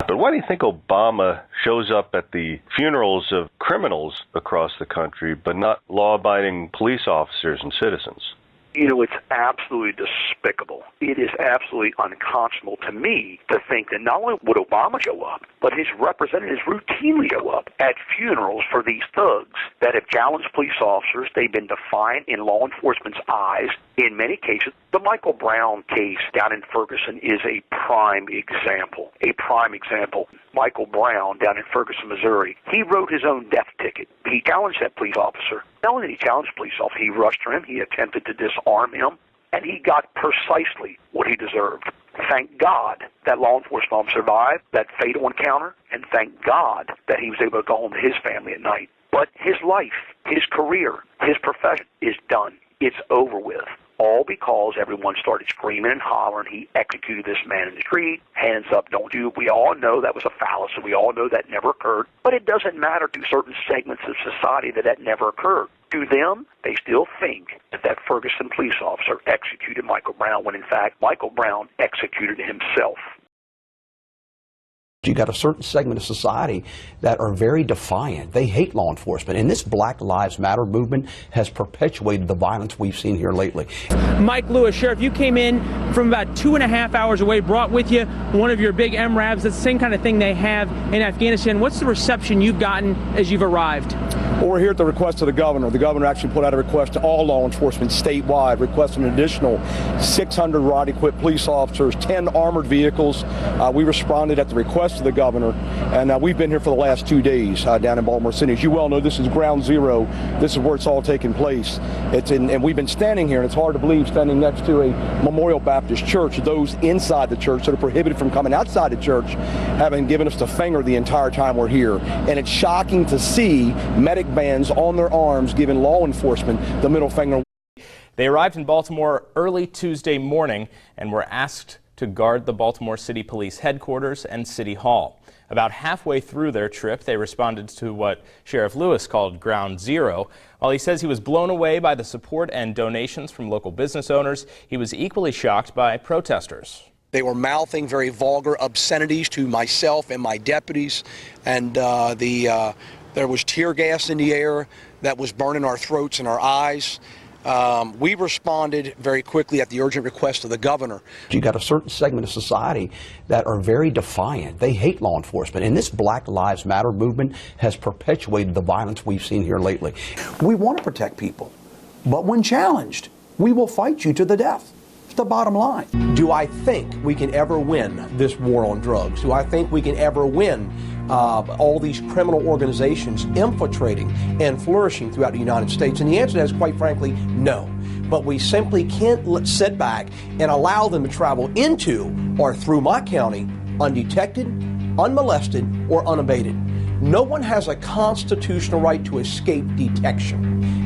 But why do you think Obama shows up at the funerals of criminals across the country, but not law-abiding police officers and citizens? You know, it's absolutely despicable. It is absolutely unconscionable to me to think that not only would Obama show up, but his representatives routinely show up at funerals for these thugs that have challenged police officers. They've been defiant in law enforcement's eyes in many cases. The Michael Brown case down in Ferguson is a prime example. A prime example. Michael Brown down in Ferguson, Missouri, he wrote his own death ticket. He challenged that police officer. Not only did he challenge the police officer, he rushed him, he attempted to disarm him, and he got precisely what he deserved. Thank God that law enforcement officer survived that fatal encounter, and thank God that he was able to go home to his family at night. But his life, his career, his profession is done. It's over with. All because everyone started screaming and hollering. He executed this man in the street. Hands up, don't you? We all know that was a fallacy. We all know that never occurred. But it doesn't matter to certain segments of society that never occurred. To them, they still think that Ferguson police officer executed Michael Brown when, in fact, Michael Brown executed himself. You got a certain segment of society that are very defiant. They hate law enforcement, and this Black Lives Matter movement has perpetuated the violence we've seen here lately. Mike Lewis, Sheriff, you came in from about 2.5 hours away, brought with you one of your big MRABs. That's the same kind of thing they have in Afghanistan. What's the reception you've gotten as you've arrived? Well, we're here at the request of the governor. The governor actually put out a request to all law enforcement statewide, requesting an additional 600 riot-equipped police officers, 10 armored vehicles. We responded at the request of the governor, and we've been here for the last 2 days down in Baltimore City. As you well know, this is ground zero. This is where it's all taking place. And we've been standing here, and it's hard to believe, standing next to a Memorial Baptist church. Those inside the church that are prohibited from coming outside the church having given us the finger the entire time we're here. And it's shocking to see medic bands on their arms giving law enforcement the middle finger. They arrived in Baltimore early Tuesday morning and were asked to guard the Baltimore City Police headquarters and City Hall. About halfway through their trip, they responded to what Sheriff Lewis called ground zero. While he says he was blown away by the support and donations from local business owners, he was equally shocked by protesters. They were mouthing very vulgar obscenities to myself and my deputies, and there was tear gas in the air that was burning our throats and our eyes. We responded very quickly at the urgent request of the governor. You got a certain segment of society that are very defiant. They hate law enforcement, and this Black Lives Matter movement has perpetuated the violence we've seen here lately. We want to protect people, but when challenged, we will fight you to the death. It's the bottom line. Do I think we can ever win this war on drugs? Do I think we can ever win all these criminal organizations infiltrating and flourishing throughout the United States? And the answer to that is, quite frankly, no. But we simply can't sit back and allow them to travel into or through my county undetected, unmolested, or unabated. No one has a constitutional right to escape detection.